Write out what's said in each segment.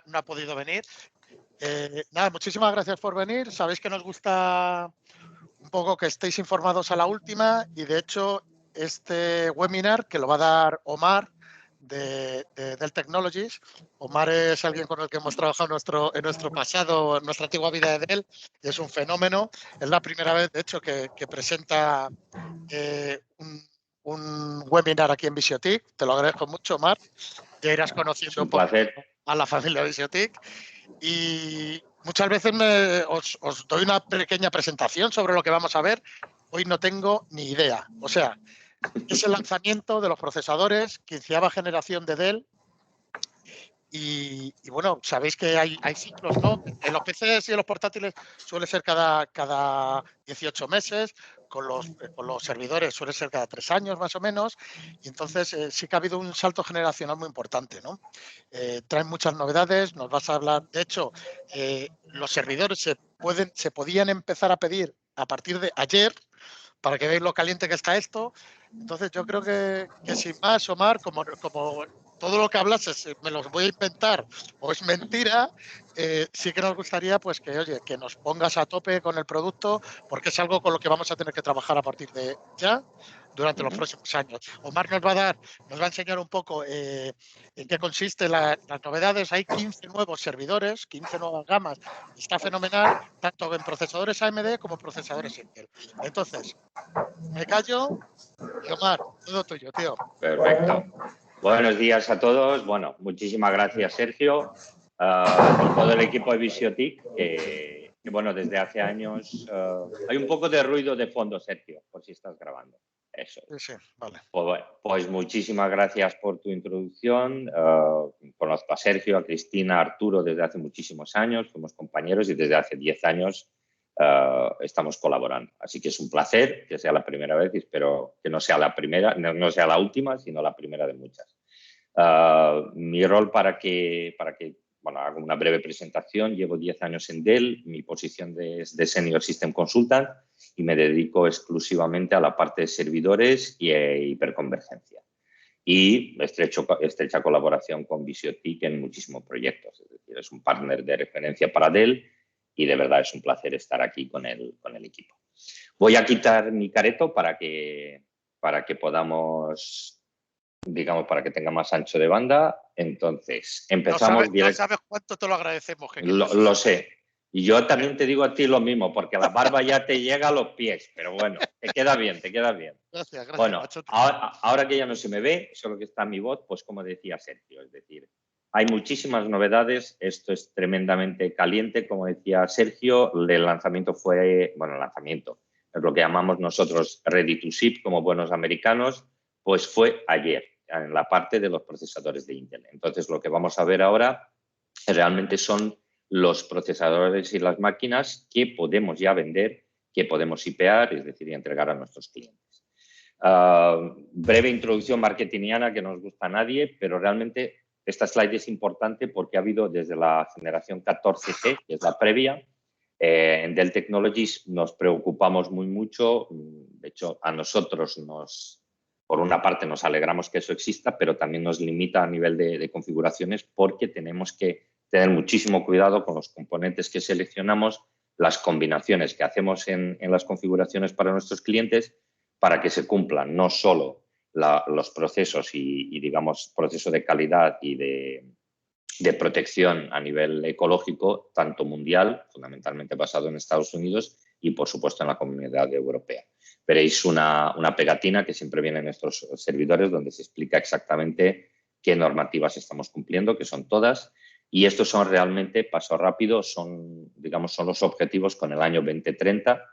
no ha podido venir. Nada, muchísimas gracias por venir. Sabéis que nos gusta un poco que estéis informados a la última y, de hecho, este webinar que lo va a dar Omar de Dell Technologies. Omar es alguien con el que hemos trabajado en nuestro pasado, en nuestra antigua vida de Dell, y es un fenómeno. Es la primera vez, de hecho, que presenta un webinar aquí en Visiotic. Te lo agradezco mucho, Omar. Ya irás conociendo un poco a la familia Visiotic. Y muchas veces os doy una pequeña presentación sobre lo que vamos a ver. Hoy no tengo ni idea. O sea, es el lanzamiento de los procesadores 15ª generación de Dell. Y bueno, sabéis que hay ciclos, ¿no? En los PCs y en los portátiles suele ser cada 18 meses, con los servidores suele ser cada 3 años más o menos, y entonces sí que ha habido un salto generacional muy importante, ¿no? Traen muchas novedades, nos vas a hablar, de hecho, los servidores se podían empezar a pedir a partir de ayer, para que veáis lo caliente que está esto. Entonces yo creo que sin más, Omar, como todo lo que hablas me los voy a inventar o es mentira, sí que nos gustaría pues que nos pongas a tope con el producto, porque es algo con lo que vamos a tener que trabajar a partir de ya durante los próximos años. Omar nos va a enseñar un poco en qué consisten las novedades. Hay 15 nuevos servidores, 15 nuevas gamas. Está fenomenal, tanto en procesadores AMD como procesadores Intel. Entonces, me callo y, Omar, todo tuyo, tío. Perfecto. Buenos días a todos. Bueno, muchísimas gracias, Sergio, y todo el equipo de Visiotic, que bueno, desde hace años hay un poco de ruido de fondo, Sergio, por si estás grabando. Eso. Sí, vale. Pues muchísimas gracias por tu introducción. Conozco a Sergio, a Cristina, a Arturo desde hace muchísimos años, fuimos compañeros y desde hace 10 años estamos colaborando. Así que es un placer que sea la primera vez y espero que no sea la primera, no sea la última, sino la primera de muchas. Mi rol para que bueno, hago una breve presentación. Llevo 10 años en Dell, mi posición es de Senior System Consultant y me dedico exclusivamente a la parte de servidores y hiperconvergencia. Y estrecha colaboración con Visiotic en muchísimos proyectos. Es decir, es un partner de referencia para Dell y de verdad es un placer estar aquí con el equipo. Voy a quitar mi careto para que podamos, digamos, para que tenga más ancho de banda. Entonces, empezamos directo. No sabes cuánto te lo agradecemos. Lo sé. Y yo también te digo a ti lo mismo, porque la barba ya te llega a los pies, pero bueno, te queda bien, te queda bien. Gracias. Bueno, ahora que ya no se me ve, solo que está mi voz, pues como decía Sergio, es decir, hay muchísimas novedades, esto es tremendamente caliente, como decía Sergio, el lanzamiento fue, bueno, el lanzamiento, es lo que llamamos nosotros ready to ship como buenos americanos, pues fue ayer, en la parte de los procesadores de Intel. Entonces, lo que vamos a ver ahora realmente son los procesadores y las máquinas que podemos ya vender, que podemos IPear, es decir, entregar a nuestros clientes. Breve introducción marketingiana que no nos gusta a nadie, pero realmente esta slide es importante porque ha habido desde la generación 14G, que es la previa, en Dell Technologies nos preocupamos mucho. De hecho, a nosotros por una parte nos alegramos que eso exista, pero también nos limita a nivel de configuraciones porque tenemos que tener muchísimo cuidado con los componentes que seleccionamos, las combinaciones que hacemos en las configuraciones para nuestros clientes para que se cumplan no solo los procesos y, digamos, proceso de calidad y de protección a nivel ecológico, tanto mundial, fundamentalmente basado en Estados Unidos y, por supuesto, en la comunidad europea. Veréis una pegatina que siempre viene en nuestros servidores donde se explica exactamente qué normativas estamos cumpliendo, que son todas. Y estos son realmente, paso rápido, son los objetivos con el año 2030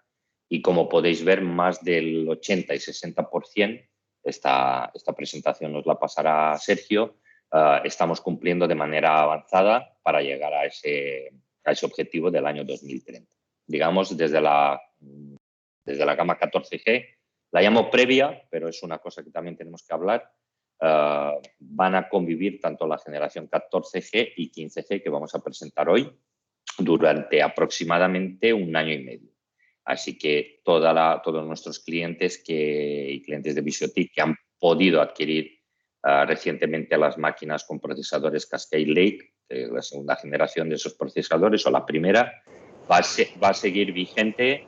y como podéis ver, más del 80 y 60%, esta presentación nos la pasará Sergio, estamos cumpliendo de manera avanzada para llegar a ese objetivo del año 2030. Digamos, desde la gama 14G, la llamo previa, pero es una cosa que también tenemos que hablar. Van a convivir tanto la generación 14G y 15G que vamos a presentar hoy durante aproximadamente un año y medio. Así que todos nuestros clientes y clientes de Visiotic que han podido adquirir recientemente las máquinas con procesadores Cascade Lake la segunda generación de esos procesadores o la primera va a seguir vigente.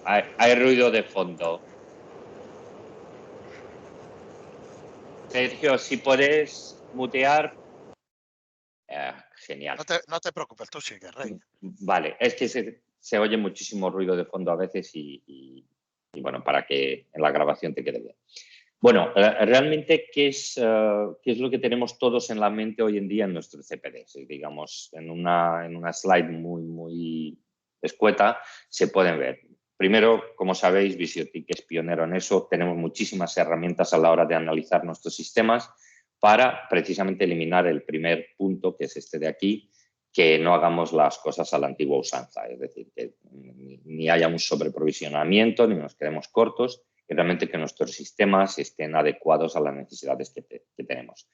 Hay ruido de fondo. Sergio, si puedes mutear. Genial. No te preocupes, tú sigue, Rey. Vale, es que se oye muchísimo ruido de fondo a veces y bueno, para que en la grabación te quede bien. Bueno, realmente, ¿qué es lo que tenemos todos en la mente hoy en día en nuestros CPDs? Digamos, en una slide muy escueta se pueden ver. Primero, como sabéis, Visiotic es pionero en eso. Tenemos muchísimas herramientas a la hora de analizar nuestros sistemas para precisamente eliminar el primer punto, que es este de aquí, que no hagamos las cosas a la antigua usanza. Es decir, que ni haya un sobreprovisionamiento, ni nos quedemos cortos, y realmente que nuestros sistemas estén adecuados a las necesidades que tenemos.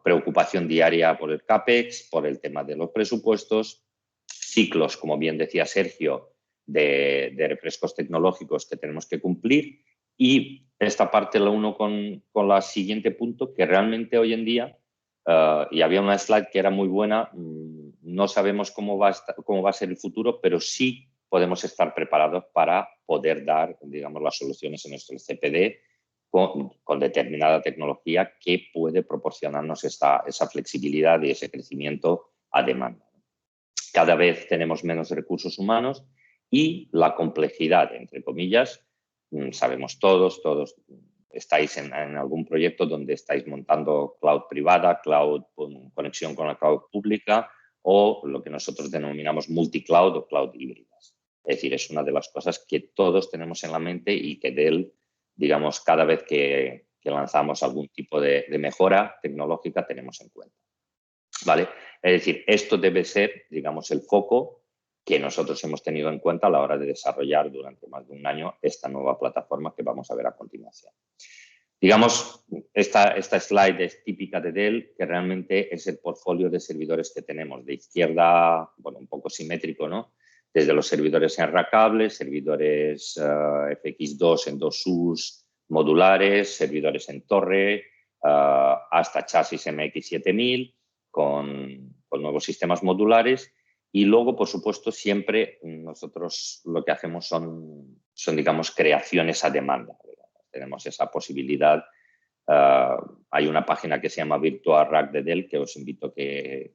Preocupación diaria por el CAPEX, por el tema de los presupuestos, ciclos, como bien decía Sergio, de refrescos tecnológicos que tenemos que cumplir, y esta parte la uno con la siguiente punto, que realmente hoy en día, y había una slide que era muy buena, no sabemos cómo va a ser el futuro, pero sí podemos estar preparados para poder dar, digamos, las soluciones en nuestro CPD con determinada tecnología que puede proporcionarnos esa flexibilidad y ese crecimiento a demanda. Cada vez tenemos menos recursos humanos y la complejidad, entre comillas, sabemos todos estáis en algún proyecto donde estáis montando cloud privada, cloud con conexión con la cloud pública o lo que nosotros denominamos multicloud o cloud híbridas. Es decir, es una de las cosas que todos tenemos en la mente y que Dell, digamos, cada vez que lanzamos algún tipo de mejora tecnológica tenemos en cuenta. ¿Vale? Es decir, esto debe ser, digamos, el foco que nosotros hemos tenido en cuenta a la hora de desarrollar durante más de un año esta nueva plataforma que vamos a ver a continuación. Digamos, esta slide es típica de Dell, que realmente es el portfolio de servidores que tenemos. De izquierda, bueno, un poco simétrico, ¿no? Desde los servidores enracables, servidores FX2 en 2 SUS modulares, servidores en torre, hasta chasis MX7000 con nuevos sistemas modulares. Y luego, por supuesto, siempre nosotros lo que hacemos son digamos, creaciones a demanda. Tenemos esa posibilidad. Hay una página que se llama Virtual Rack de Dell que os invito que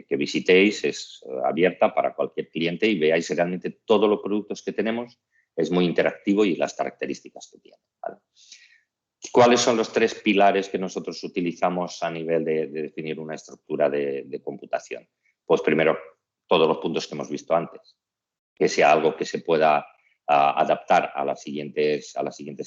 visitéis. Es abierta para cualquier cliente y veáis realmente todos los productos que tenemos. Es muy interactivo y las características que tiene. ¿Vale? ¿Cuáles son los 3 pilares que nosotros utilizamos a nivel de definir una estructura de computación? Pues primero, todos los puntos que hemos visto antes. Que sea algo que se pueda adaptar a las siguientes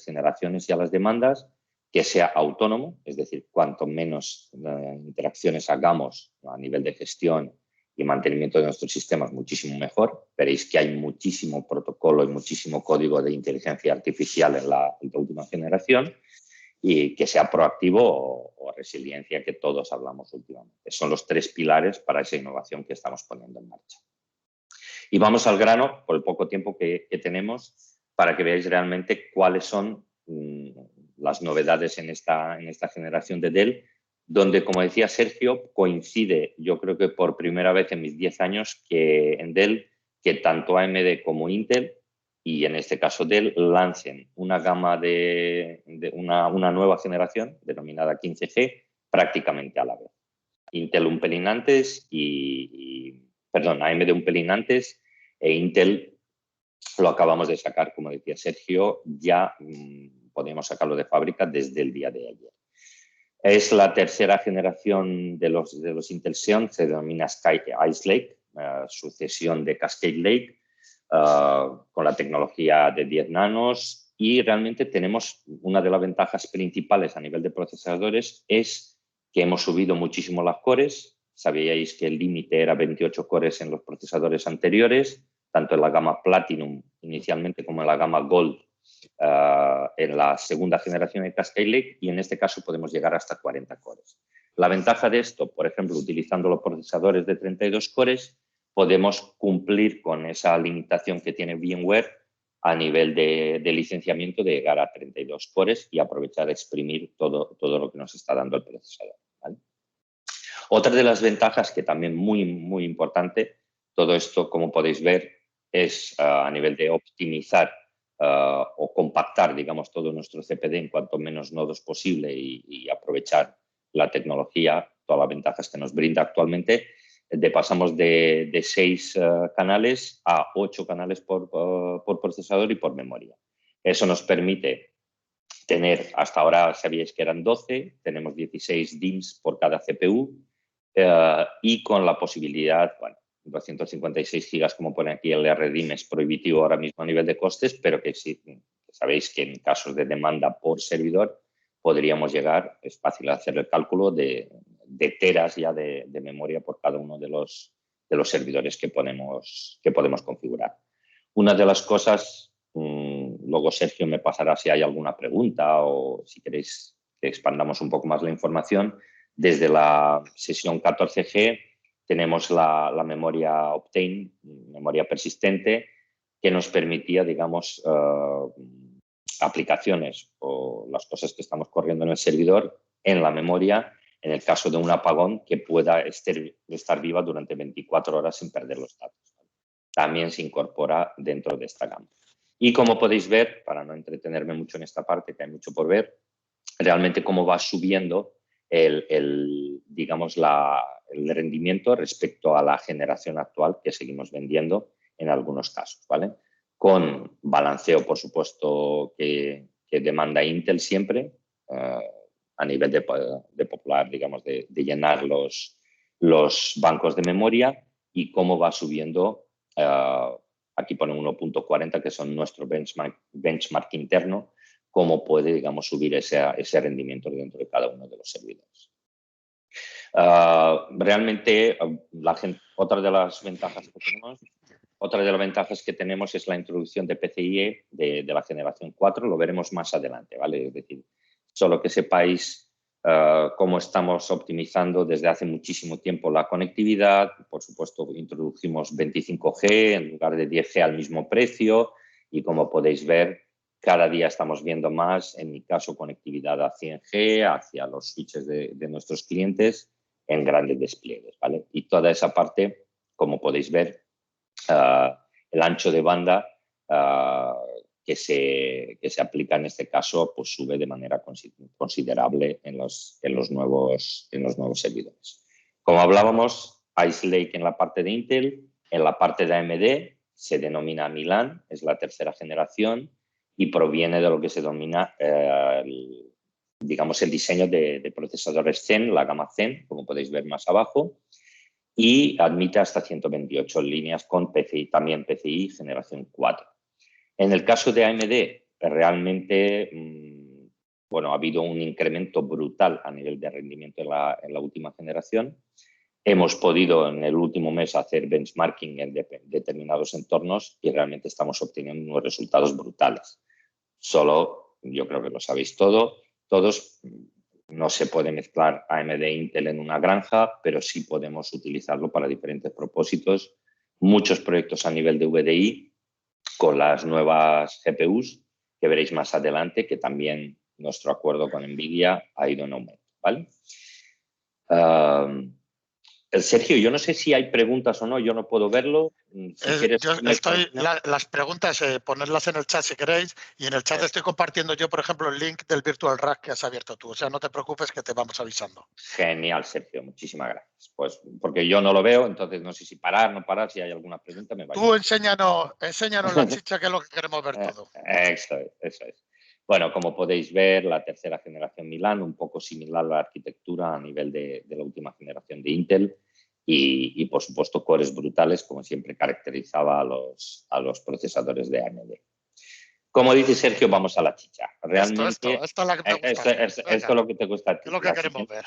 generaciones y a las demandas, que sea autónomo, es decir, cuanto menos interacciones hagamos a nivel de gestión y mantenimiento de nuestros sistemas, muchísimo mejor. Veréis que hay muchísimo protocolo y muchísimo código de inteligencia artificial en la última generación, y que sea proactivo o resiliencia, que todos hablamos últimamente. Son los 3 pilares para esa innovación que estamos poniendo en marcha. Y vamos al grano, por el poco tiempo que tenemos, para que veáis realmente cuáles son las novedades en esta generación de Dell, donde, como decía Sergio, coincide, yo creo que por primera vez en mis 10 años en Dell, que tanto AMD como Intel, y en este caso Dell, lancen una gama de una nueva generación denominada 15G prácticamente a la vez. Intel un pelín antes AMD un pelín antes, e Intel lo acabamos de sacar, como decía Sergio, ya podemos sacarlo de fábrica desde el día de ayer. Es la tercera generación de los Intel Xeon, se denomina Ice Lake, sucesión de Cascade Lake, con la tecnología de 10 nanos, y realmente tenemos una de las ventajas principales a nivel de procesadores es que hemos subido muchísimo las cores. Sabíais que el límite era 28 cores en los procesadores anteriores, tanto en la gama Platinum inicialmente como en la gama Gold en la segunda generación de Cascade Lake, y en este caso podemos llegar hasta 40 cores. La ventaja de esto, por ejemplo, utilizando los procesadores de 32 cores, podemos cumplir con esa limitación que tiene VMware a nivel de licenciamiento, de llegar a 32 cores y aprovechar, exprimir todo lo que nos está dando el procesador. ¿Vale? Otra de las ventajas que también muy importante, todo esto, como podéis ver, es a nivel de optimizar o compactar, digamos, todo nuestro CPD en cuanto menos nodos posible y aprovechar la tecnología, todas las ventajas que nos brinda actualmente. Pasamos de 6 canales a 8 canales por procesador y por memoria. Eso nos permite tener, hasta ahora sabíais que eran 12, tenemos 16 DIMMs por cada CPU y con la posibilidad, bueno, 256 gigas, como pone aquí el RDIMM, es prohibitivo ahora mismo a nivel de costes, pero que sí, sabéis que en casos de demanda por servidor podríamos llegar, es fácil hacer el cálculo, de teras ya de memoria por cada uno de los servidores que podemos configurar. Una de las cosas, luego Sergio me pasará si hay alguna pregunta o si queréis que expandamos un poco más la información, desde la sesión 14G tenemos la memoria Optane, memoria persistente, que nos permitía, digamos, aplicaciones o las cosas que estamos corriendo en el servidor en la memoria en el caso de un apagón que pueda estar viva durante 24 horas sin perder los datos. También se incorpora dentro de esta gama. Y como podéis ver, para no entretenerme mucho en esta parte, que hay mucho por ver, realmente cómo va subiendo digamos, el rendimiento respecto a la generación actual que seguimos vendiendo en algunos casos, ¿vale? Con balanceo, por supuesto, que demanda Intel siempre, a nivel de popular, digamos, de llenar los bancos de memoria y cómo va subiendo, aquí pone 1.40, que son nuestro benchmark interno, cómo puede, digamos, subir ese rendimiento dentro de cada uno de los servidores. Realmente, otra de las ventajas que tenemos es la introducción de PCIe de la generación 4, lo veremos más adelante, ¿vale? Es decir, solo que sepáis cómo estamos optimizando desde hace muchísimo tiempo la conectividad. Por supuesto, introdujimos 25G en lugar de 10G al mismo precio y como podéis ver, cada día estamos viendo más, en mi caso, conectividad a 100G hacia los switches de nuestros clientes en grandes despliegues, ¿vale? Y toda esa parte, como podéis ver, el ancho de banda que se aplica en este caso, pues sube de manera considerable en los nuevos servidores. Como hablábamos, Ice Lake en la parte de Intel, en la parte de AMD se denomina Milan, es la tercera generación y proviene de lo que se denomina digamos, el diseño de procesadores Zen, la gama Zen, como podéis ver más abajo, y admite hasta 128 líneas con PCI, también PCI generación 4. En el caso de AMD, realmente bueno, ha habido un incremento brutal a nivel de rendimiento en la última generación. Hemos podido en el último mes hacer benchmarking en determinados entornos y realmente estamos obteniendo unos resultados brutales. Solo, yo creo que lo sabéis todos, no se puede mezclar AMD e Intel en una granja, pero sí podemos utilizarlo para diferentes propósitos. Muchos proyectos a nivel de VDI con las nuevas GPUs, que veréis más adelante, que también nuestro acuerdo con NVIDIA ha ido en aumento, ¿vale? Sergio, yo no sé si hay preguntas o no, yo no puedo verlo. Las preguntas, ponerlas en el chat si queréis, y en el chat estoy compartiendo yo, por ejemplo, el link del Virtual Rack que has abierto tú. O sea, no te preocupes que te vamos avisando. Genial, Sergio, muchísimas gracias. Pues porque yo no lo veo, entonces no sé si parar, no parar, si hay alguna pregunta me va a Tú enséñanos la chicha, que es lo que queremos ver todo. Eso es. Bueno, como podéis ver, la tercera generación Milan, un poco similar a la arquitectura a nivel de la última generación de Intel y por supuesto, cores brutales, como siempre caracterizaba a los procesadores de AMD. Como dice Sergio, vamos a la chicha. Realmente, esto es la que me gusta. Esto es lo que te gusta a ti. Es lo que queremos ver.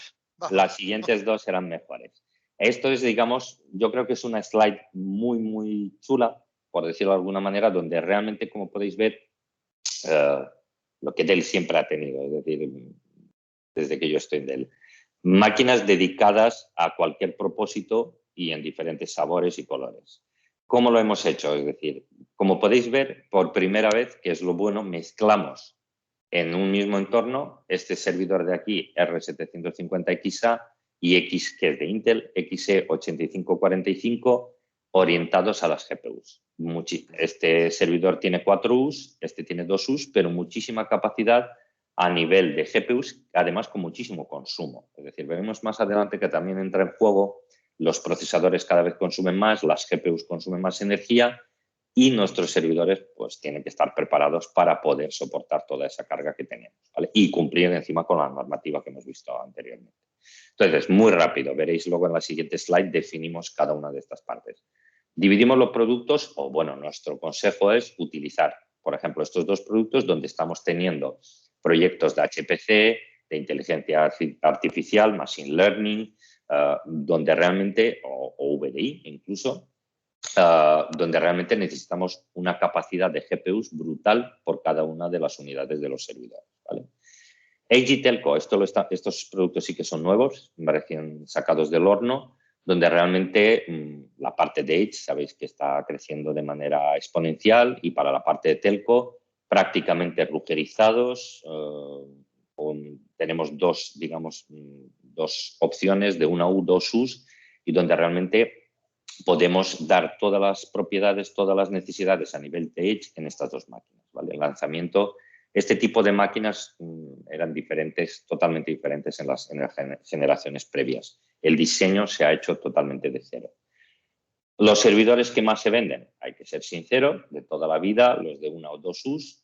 Las siguientes dos serán mejores. Esto es, digamos, yo creo que es una slide muy chula, por decirlo de alguna manera, donde realmente, como podéis ver, lo que Dell siempre ha tenido, es decir, desde que yo estoy en Dell. Máquinas dedicadas a cualquier propósito y en diferentes sabores y colores. ¿Cómo lo hemos hecho? Es decir, como podéis ver, por primera vez, que es lo bueno, mezclamos en un mismo entorno este servidor de aquí, R750XA, y X, que es de Intel, XE8545, orientados a las GPUs. Este servidor tiene 4 U's, este tiene 2 U's, pero muchísima capacidad a nivel de GPUs, además con muchísimo consumo. Es decir, veremos más adelante que también entra en juego, los procesadores cada vez consumen más, las GPUs consumen más energía y nuestros servidores pues tienen que estar preparados para poder soportar toda esa carga que tenemos, ¿vale? Y cumplir encima con la normativa que hemos visto anteriormente. Entonces, muy rápido, veréis luego en la siguiente slide, definimos cada una de estas partes. Dividimos los productos, o bueno, nuestro consejo es utilizar, por ejemplo, estos dos productos donde estamos teniendo proyectos de HPC, de inteligencia artificial, machine learning, donde realmente, o VDI incluso, donde realmente necesitamos una capacidad de GPUs brutal por cada una de las unidades de los servidores, ¿vale? Edge Telco, estos productos sí que son nuevos, recién sacados del horno, donde realmente la parte de Edge, sabéis que está creciendo de manera exponencial, y para la parte de Telco, prácticamente routerizados. Tenemos dos opciones de una U, dos U's, y donde realmente podemos dar todas las propiedades, todas las necesidades a nivel de Edge en estas dos máquinas, ¿vale? El lanzamiento, este tipo de máquinas eran diferentes, totalmente diferentes en las generaciones previas. El diseño se ha hecho totalmente de cero. Los servidores que más se venden, hay que ser sincero, de toda la vida, los de una o dos U's.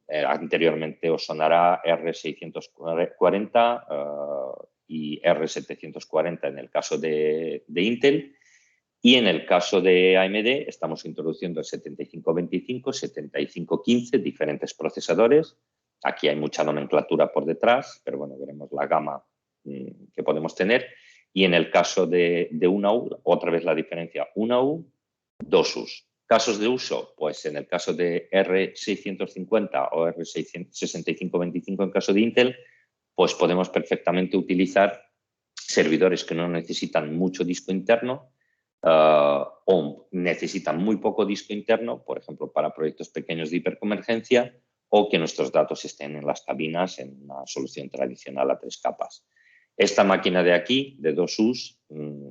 Anteriormente os sonará R640 y R740 en el caso de Intel. Y en el caso de AMD estamos introduciendo el 7525, 7515, diferentes procesadores. Aquí hay mucha nomenclatura por detrás, pero bueno, veremos la gama que podemos tener. Y en el caso de una U, otra vez la diferencia, una U, dos U's. Casos de uso, pues en el caso de R650 o R6525 en caso de Intel, pues podemos perfectamente utilizar servidores que no necesitan mucho disco interno, o necesitan muy poco disco interno, por ejemplo, para proyectos pequeños de hiperconvergencia, o que nuestros datos estén en las cabinas en una solución tradicional a 3 capas. Esta máquina de aquí, de 2 U's,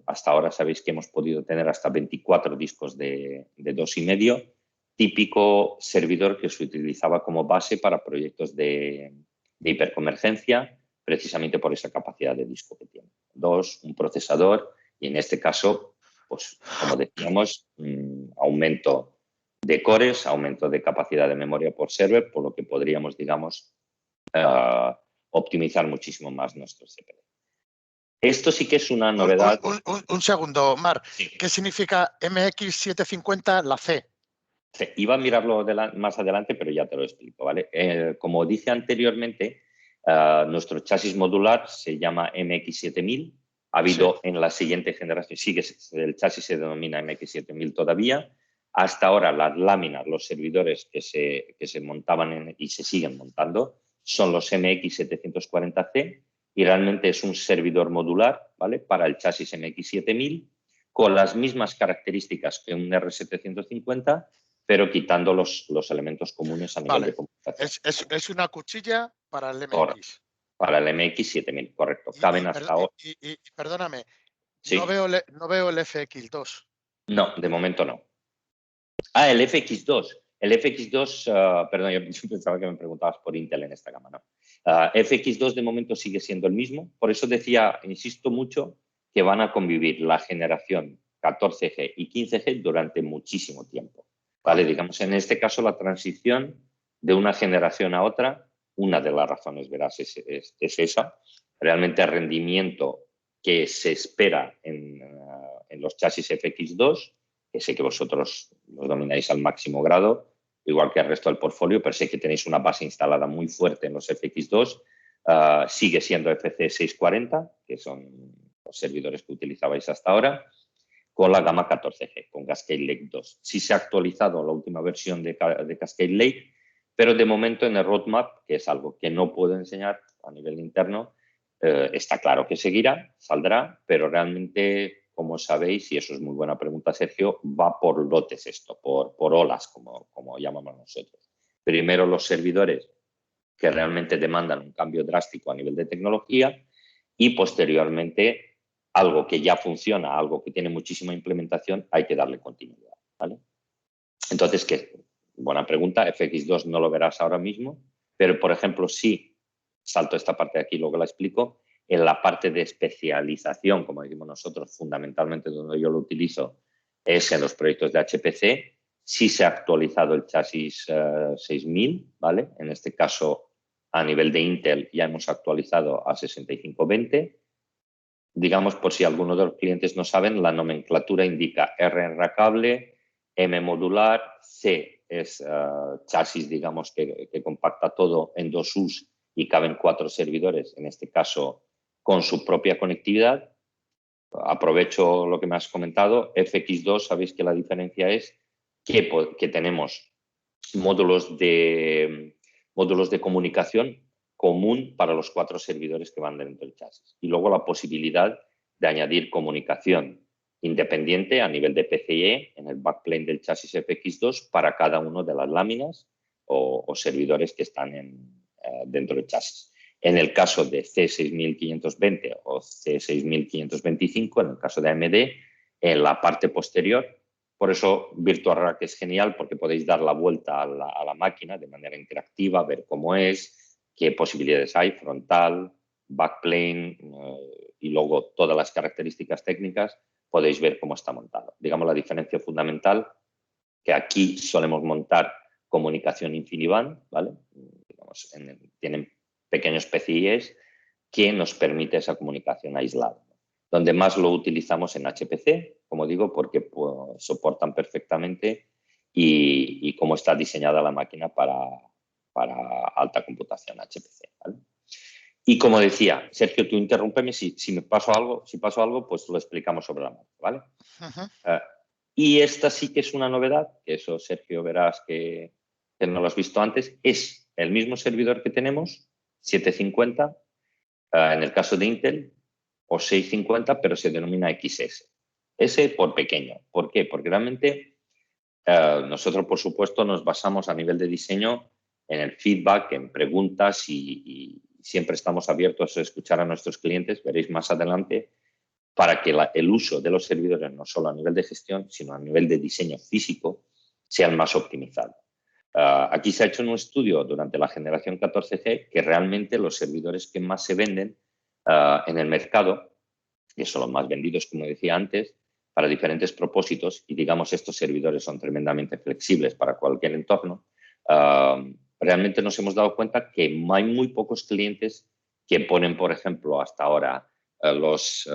hasta ahora sabéis que hemos podido tener hasta 24 discos de 2,5, típico servidor que se utilizaba como base para proyectos de hiperconvergencia, precisamente por esa capacidad de disco que tiene. 2, un procesador, y en este caso, pues como decíamos, aumento de cores, aumento de capacidad de memoria por server, por lo que podríamos, digamos, optimizar muchísimo más nuestro CPU. Esto sí que es una novedad. Un segundo, Mar. Sí. ¿Qué significa MX750, la C? Sí, iba a mirarlo más adelante, pero ya te lo explico, ¿vale? Como dije anteriormente, nuestro chasis modular se llama MX7000. Ha habido en la siguiente generación, el chasis se denomina MX7000 todavía. Hasta ahora las láminas, los servidores que se montaban y se siguen montando son los MX740C, y realmente es un servidor modular, ¿vale?, para el chasis MX7000 con las mismas características que un R750, pero quitando los elementos comunes a nivel de comunicación. Es una cuchilla para el MX. Para el MX7000, correcto. Caben hasta ahora. Y perdóname, ¿Sí? no veo el FX2. No, de momento no. El FX2. El FX2, perdón, yo pensaba que me preguntabas por Intel en esta gama, ¿no? FX2 de momento sigue siendo el mismo. Por eso decía, insisto mucho, que van a convivir la generación 14G y 15G durante muchísimo tiempo. ¿Vale? Digamos, en este caso, la transición de una generación a otra, una de las razones, verás, es esa. Realmente el rendimiento que se espera en los chasis FX2, que sé que vosotros los domináis al máximo grado, igual que el resto del portfolio, pero sé que tenéis una base instalada muy fuerte en los FX2, sigue siendo FC640, que son los servidores que utilizabais hasta ahora, con la gama 14G, con Cascade Lake 2. Sí se ha actualizado la última versión de Cascade Lake, pero de momento en el roadmap, que es algo que no puedo enseñar a nivel interno, está claro que seguirá, saldrá, pero realmente, como sabéis, y eso es muy buena pregunta, Sergio, va por lotes esto, por olas, como llamamos nosotros. Primero los servidores que realmente demandan un cambio drástico a nivel de tecnología, y posteriormente algo que ya funciona, algo que tiene muchísima implementación, hay que darle continuidad, ¿vale? Entonces, buena pregunta, FX2 no lo verás ahora mismo, pero por ejemplo, sí, salto esta parte de aquí, luego la explico, en la parte de especialización, como decimos nosotros, fundamentalmente donde yo lo utilizo, es en los proyectos de HPC. Sí se ha actualizado el chasis 6000, ¿vale? En este caso, a nivel de Intel, ya hemos actualizado a 6520. Digamos, por si algunos de los clientes no saben, la nomenclatura indica R enracable, M modular, C es chasis, digamos, que compacta todo en 2 US y caben 4 servidores, en este caso con su propia conectividad. Aprovecho lo que me has comentado. FX2, sabéis que la diferencia es que tenemos módulos de comunicación común para los 4 servidores que van dentro del chasis. Y luego la posibilidad de añadir comunicación independiente a nivel de PCIe en el backplane del chasis FX2 para cada una de las láminas o servidores que están dentro del chasis. En el caso de C6520 o C6525, en el caso de AMD, en la parte posterior. Por eso Virtual Rack es genial, porque podéis dar la vuelta a la máquina de manera interactiva, ver cómo es, qué posibilidades hay, frontal, backplane y luego todas las características técnicas, podéis ver cómo está montado. Digamos, la diferencia fundamental, que aquí solemos montar comunicación InfiniBand, ¿vale? Digamos, tienen pequeños PCIes que nos permite esa comunicación aislada. Donde más lo utilizamos en HPC, como digo, porque pues, soportan perfectamente y cómo está diseñada la máquina para alta computación HPC, ¿vale? Y como decía, Sergio, tú interrúmpeme si paso algo, pues lo explicamos sobre la marcha, ¿vale? Y esta sí que es una novedad, que eso, Sergio, verás que no lo has visto antes, es el mismo servidor que tenemos, 750, en el caso de Intel, o 650, pero se denomina XS. S por pequeño. ¿Por qué? Porque realmente nosotros, por supuesto, nos basamos a nivel de diseño en el feedback, en preguntas y siempre estamos abiertos a escuchar a nuestros clientes, veréis más adelante, para que el uso de los servidores, no solo a nivel de gestión, sino a nivel de diseño físico, sea el más optimizado. Aquí se ha hecho un estudio durante la generación 14G que realmente los servidores que más se venden en el mercado, que son los más vendidos, como decía antes, para diferentes propósitos, y digamos estos servidores son tremendamente flexibles para cualquier entorno, realmente nos hemos dado cuenta que hay muy pocos clientes que ponen, por ejemplo, hasta ahora los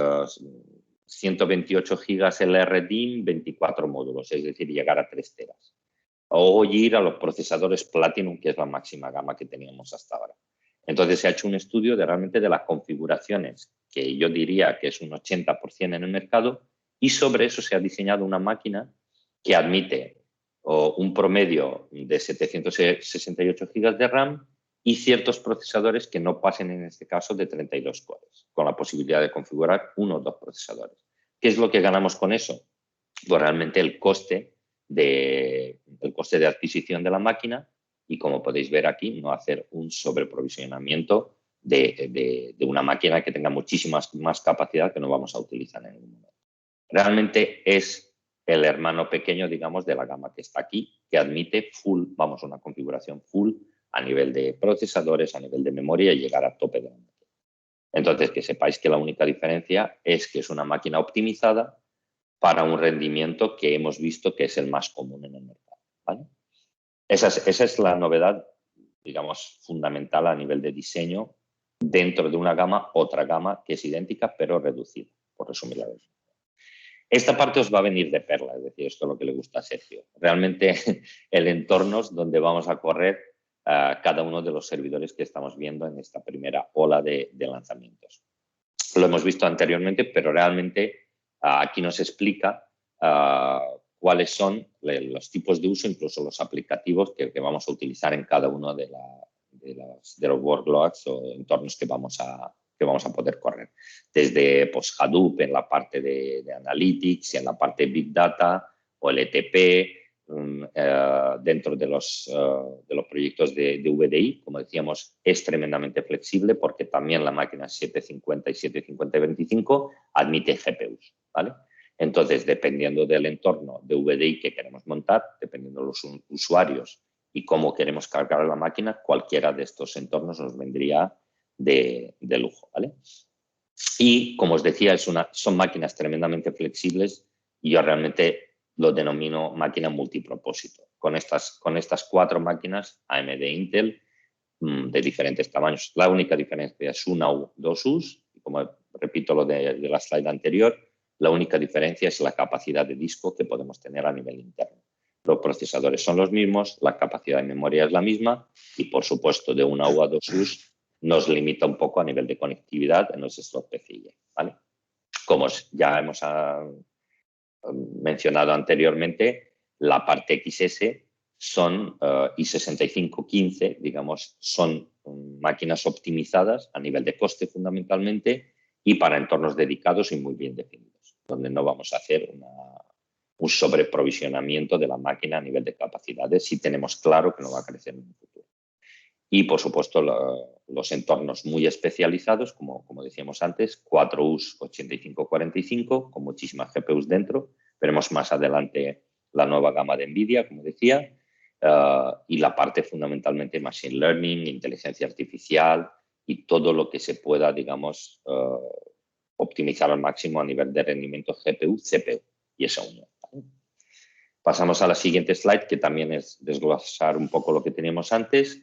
128 gigas LRDIMM, 24 módulos, es decir, llegar a 3 teras. O ir a los procesadores Platinum, que es la máxima gama que teníamos hasta ahora. Entonces se ha hecho un estudio realmente de las configuraciones, que yo diría que es un 80% en el mercado, y sobre eso se ha diseñado una máquina que admite un promedio de 768 GB de RAM y ciertos procesadores que no pasen en este caso de 32 cores, con la posibilidad de configurar 1 o 2 procesadores. ¿Qué es lo que ganamos con eso? Pues realmente el coste de adquisición de la máquina y, como podéis ver aquí, no hacer un sobreprovisionamiento de una máquina que tenga muchísima más capacidad que no vamos a utilizar en ningún momento. Realmente es el hermano pequeño, digamos, de la gama que está aquí, que admite una configuración full a nivel de procesadores, a nivel de memoria y llegar a tope de la máquina. Entonces, que sepáis que la única diferencia es que es una máquina optimizada para un rendimiento que hemos visto que es el más común en el mercado, ¿vale? Esa es la novedad, digamos, fundamental a nivel de diseño dentro de una gama, otra gama que es idéntica pero reducida, por resumirla. Esta parte os va a venir de perla, es decir, esto es lo que le gusta a Sergio. Realmente el entorno es donde vamos a correr cada uno de los servidores que estamos viendo en esta primera ola de lanzamientos. Lo hemos visto anteriormente, pero realmente aquí nos explica cuáles son los tipos de uso, incluso los aplicativos que vamos a utilizar en cada uno de los workloads o entornos que vamos a poder correr. Desde pues, Hadoop en la parte de Analytics, en la parte de Big Data, o el ETP, dentro de los proyectos de VDI. Como decíamos, es tremendamente flexible porque también la máquina 750 y 750-25 admite GPUs, ¿vale? Entonces, dependiendo del entorno de VDI que queremos montar, dependiendo de los usuarios y cómo queremos cargar la máquina, cualquiera de estos entornos nos vendría de lujo, ¿vale? Y, como os decía, son máquinas tremendamente flexibles y yo realmente lo denomino máquina multipropósito. Con estas 4 máquinas AMD e Intel de diferentes tamaños. La única diferencia es una U, 2 U's, y como repito lo de la slide anterior, la única diferencia es la capacidad de disco que podemos tener a nivel interno. Los procesadores son los mismos, la capacidad de memoria es la misma y, por supuesto, de una U a 2 U's nos limita un poco a nivel de conectividad en los slots PCIe, ¿vale? Como ya hemos mencionado anteriormente, la parte XS son i6515, digamos, son máquinas optimizadas a nivel de coste fundamentalmente y para entornos dedicados y muy bien definidos, donde no vamos a hacer un sobreprovisionamiento de la máquina a nivel de capacidades si tenemos claro que no va a crecer en un futuro. Y, por supuesto, los entornos muy especializados, como decíamos antes, 4 U's 8545, con muchísimas GPUs dentro. Veremos más adelante la nueva gama de NVIDIA, como decía, y la parte fundamentalmente Machine Learning, inteligencia artificial y todo lo que se pueda, digamos, optimizar al máximo a nivel de rendimiento GPU, CPU y esa unión. Pasamos a la siguiente slide, que también es desglosar un poco lo que teníamos antes.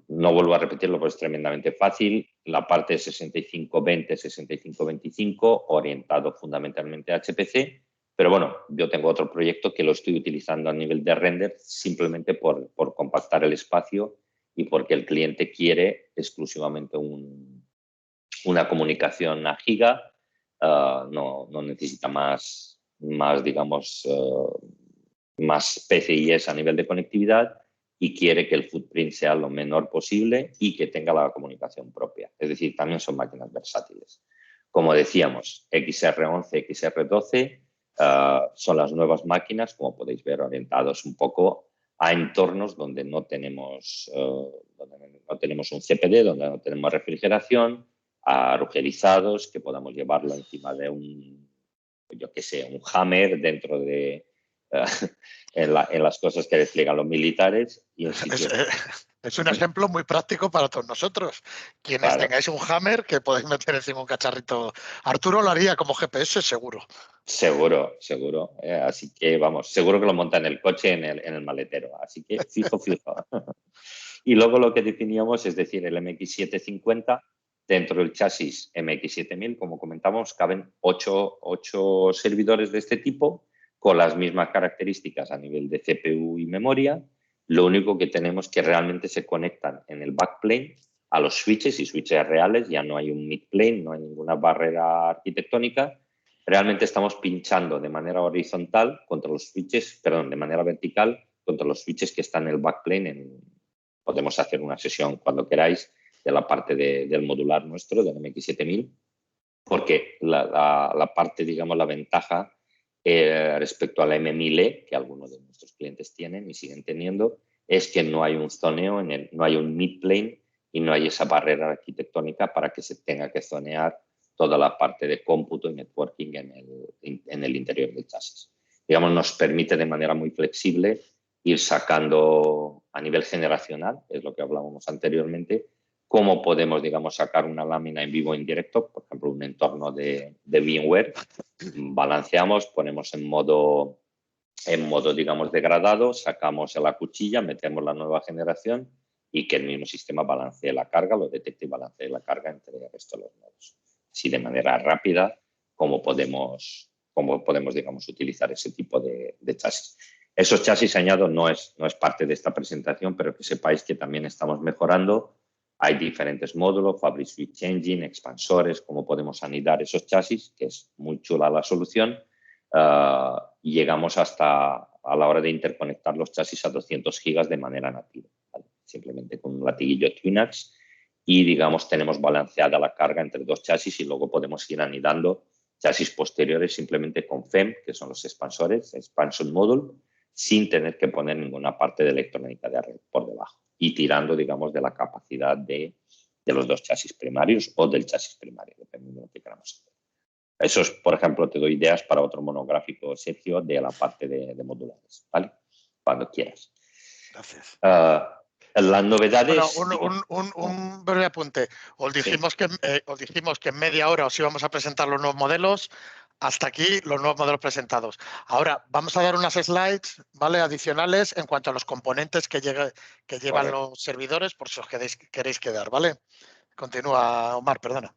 No vuelvo a repetirlo, pero es tremendamente fácil. La parte 6520, 6525, orientado fundamentalmente a HPC. Pero bueno, yo tengo otro proyecto que lo estoy utilizando a nivel de render simplemente por compactar el espacio y porque el cliente quiere exclusivamente una comunicación a giga. No necesita más digamos, más PCIes a nivel de conectividad y quiere que el footprint sea lo menor posible y que tenga la comunicación propia. Es decir, también son máquinas versátiles. Como decíamos, XR11, XR12 son las nuevas máquinas, como podéis ver, orientados un poco a entornos donde no tenemos un CPD, donde no tenemos refrigeración, agujerizados, que podamos llevarlo encima de un Hammer dentro de en las cosas que despliegan los militares. Y es un ejemplo muy práctico para todos nosotros. Quienes tengáis un Hammer que podéis meter encima un cacharrito. Arturo lo haría como GPS, seguro. Seguro. Así que, vamos, seguro que lo monta en el coche, en el maletero. Así que, fijo. Y luego lo que definíamos, es decir, el MX750, dentro del chasis MX7000, como comentamos, caben 8 servidores de este tipo, con las mismas características a nivel de CPU y memoria. Lo único que tenemos que realmente se conectan en el backplane a los switches y switches reales. Ya no hay un midplane, no hay ninguna barrera arquitectónica. Realmente estamos pinchando de manera horizontal contra los switches, de manera vertical contra los switches que están en el backplane. Podemos hacer una sesión cuando queráis de la parte del modular nuestro, del MX7000, porque la parte, digamos, la ventaja respecto a la M1000E, que algunos de nuestros clientes tienen y siguen teniendo, es que no hay un zoneo, no hay un midplane y no hay esa barrera arquitectónica para que se tenga que zonear toda la parte de cómputo y networking en el interior del chasis. Digamos, nos permite de manera muy flexible ir sacando a nivel generacional, es lo que hablábamos anteriormente, cómo podemos, digamos, sacar una lámina en vivo o en directo, por ejemplo, un entorno de VMware, balanceamos, ponemos en modo, digamos, degradado, sacamos la cuchilla, metemos la nueva generación y que el mismo sistema balancee la carga, lo detecte y balancee la carga entre el resto de los nodos. Así de manera rápida, como podemos, digamos, utilizar ese tipo de chasis. Esos chasis, añado, no es parte de esta presentación, pero que sepáis que también estamos mejorando. Hay diferentes módulos, Fabric Switch Engine, expansores, cómo podemos anidar esos chasis, que es muy chula la solución. Y llegamos hasta a la hora de interconectar los chasis a 200 gigas de manera nativa, ¿vale? Simplemente con un latiguillo TwinAx y, digamos, tenemos balanceada la carga entre 2 chasis y luego podemos ir anidando chasis posteriores simplemente con FEM, que son los expansores, Expansion Module, sin tener que poner ninguna parte de electrónica de red por debajo y tirando, digamos, de la capacidad de los dos chasis primarios o del chasis primario, dependiendo de lo que queramos hacer. Eso es, por ejemplo, te doy ideas para otro monográfico, Sergio, de la parte de modulares, ¿vale? Cuando quieras. Gracias. Las novedades... Bueno, un breve apunte. Os dijimos que en media hora os íbamos a presentar los nuevos modelos. Hasta aquí los nuevos modelos presentados. Ahora vamos a dar unas slides, ¿vale?, adicionales en cuanto a los componentes que llevan los servidores, por si os queréis quedar, ¿vale? Continúa, Omar, perdona.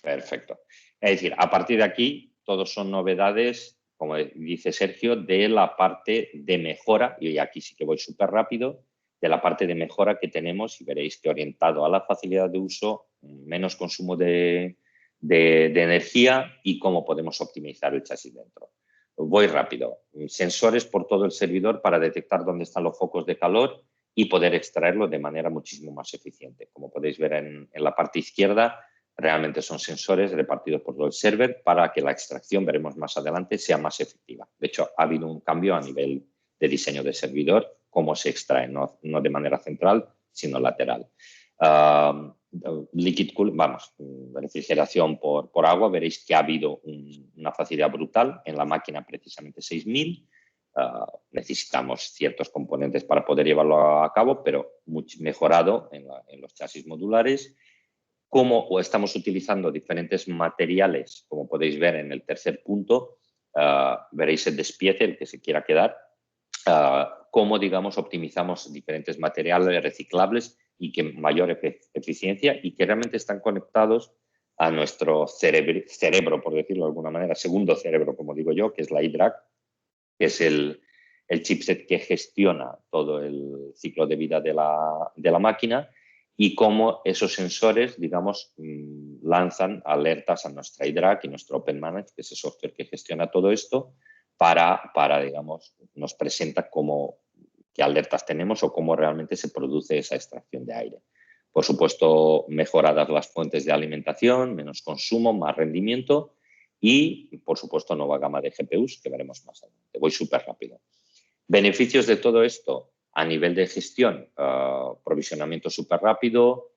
Perfecto. Es decir, a partir de aquí, todos son novedades, como dice Sergio, de la parte de mejora, y aquí sí que voy súper rápido, de la parte de mejora que tenemos, y veréis que orientado a la facilidad de uso, menos consumo de energía y cómo podemos optimizar el chasis dentro. Voy rápido. Sensores por todo el servidor para detectar dónde están los focos de calor y poder extraerlo de manera muchísimo más eficiente. Como podéis ver en la parte izquierda, realmente son sensores repartidos por todo el server para que la extracción, veremos más adelante, sea más efectiva. De hecho, ha habido un cambio a nivel de diseño de servidor, cómo se extrae, no de manera central, sino lateral. Liquid cool, refrigeración por agua, veréis que ha habido una facilidad brutal en la máquina, precisamente 6000. Necesitamos ciertos componentes para poder llevarlo a cabo, pero mejorado en los chasis modulares. Como estamos utilizando diferentes materiales, como podéis ver en el tercer punto, veréis el despiece, el que se quiera quedar, cómo, digamos, optimizamos diferentes materiales reciclables y que mayor eficiencia y que realmente están conectados a nuestro cerebro, por decirlo de alguna manera, segundo cerebro, como digo yo, que es la iDRAC, que es el chipset que gestiona todo el ciclo de vida de la máquina, y cómo esos sensores, digamos, lanzan alertas a nuestra iDRAC y nuestro OpenManage, que es el software que gestiona todo esto, para digamos, nos presenta qué alertas tenemos o cómo realmente se produce esa extracción de aire. Por supuesto, mejoradas las fuentes de alimentación, menos consumo, más rendimiento y, por supuesto, nueva gama de GPUs que veremos más adelante. Voy súper rápido. Beneficios de todo esto a nivel de gestión, provisionamiento súper rápido,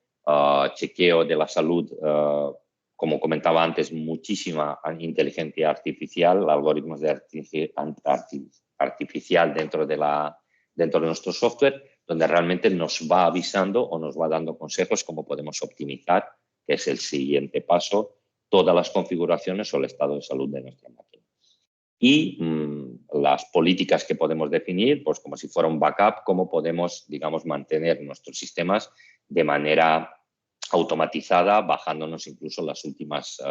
chequeo de la salud, como comentaba antes, muchísima inteligencia artificial, algoritmos de artificial dentro de nuestro software, donde realmente nos va avisando o nos va dando consejos cómo podemos optimizar, que es el siguiente paso, todas las configuraciones o el estado de salud de nuestra máquina. Y las políticas que podemos definir, pues como si fuera un backup, cómo podemos, digamos, mantener nuestros sistemas de manera automatizada, bajándonos incluso las últimas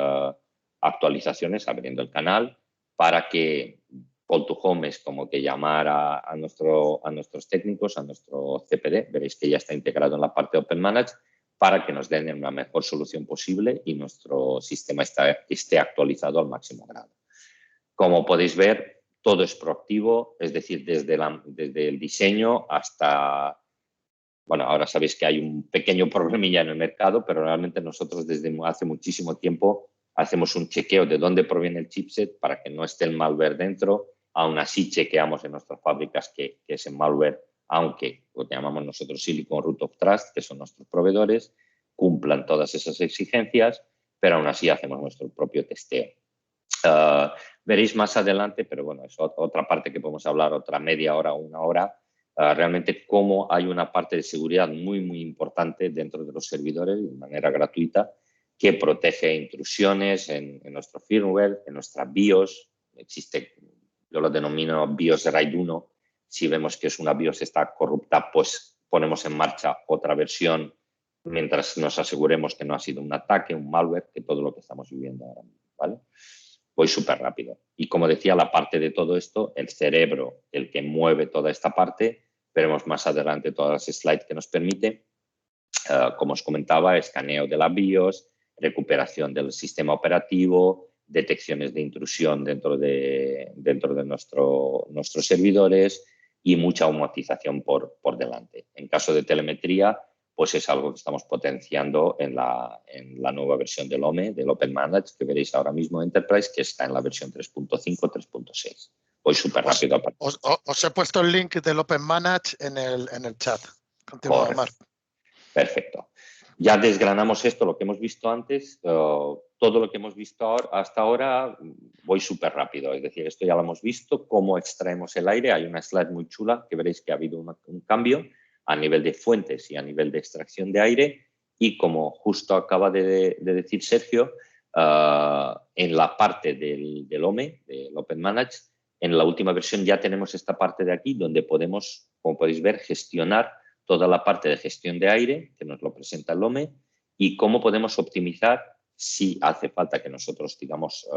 actualizaciones, abriendo el canal, para que Call to Home es como que llamar a nuestros técnicos, a nuestro CPD, veréis que ya está integrado en la parte de OpenManage, para que nos den una mejor solución posible y nuestro sistema esté actualizado al máximo grado. Como podéis ver, todo es proactivo, es decir, desde el diseño hasta... Bueno, ahora sabéis que hay un pequeño problemilla en el mercado, pero realmente nosotros desde hace muchísimo tiempo hacemos un chequeo de dónde proviene el chipset para que no esté el malware dentro. Aún así chequeamos en nuestras fábricas que ese malware, aunque lo llamamos nosotros Silicon Root of Trust, que son nuestros proveedores, cumplan todas esas exigencias, pero aún así hacemos nuestro propio testeo. Veréis más adelante, pero bueno, es otra parte que podemos hablar, otra media hora o una hora, realmente cómo hay una parte de seguridad muy, muy importante dentro de los servidores de manera gratuita que protege intrusiones en nuestro firmware, en nuestra BIOS. Existe, yo lo denomino BIOS RAID 1. Si vemos que es una BIOS está corrupta, pues ponemos en marcha otra versión mientras nos aseguremos que no ha sido un ataque, un malware, que todo lo que estamos viviendo ahora mismo, ¿vale? Voy súper rápido. Y como decía, la parte de todo esto, el cerebro, el que mueve toda esta parte, veremos más adelante todas las slides que nos permite. Como os comentaba, escaneo de la BIOS, recuperación del sistema operativo, detecciones de intrusión dentro de nuestros servidores y mucha automatización por delante. En caso de telemetría, pues es algo que estamos potenciando en la nueva versión del OME, del OpenManage, que veréis ahora mismo Enterprise, que está en la versión 3.5, 3.6. voy súper rápido. Os he puesto el link del Open Manage en el chat. Continúa, Marc. Perfecto. Ya desgranamos esto, lo que hemos visto antes, todo lo que hemos visto hasta ahora, voy súper rápido. Es decir, esto ya lo hemos visto, cómo extraemos el aire. Hay una slide muy chula que veréis que ha habido un cambio a nivel de fuentes y a nivel de extracción de aire. Y como justo acaba de decir Sergio, en la parte del OME, del Open Manage, en la última versión ya tenemos esta parte de aquí donde podemos, como podéis ver, gestionar toda la parte de gestión de aire, que nos lo presenta el OME, y cómo podemos optimizar si hace falta que nosotros, digamos,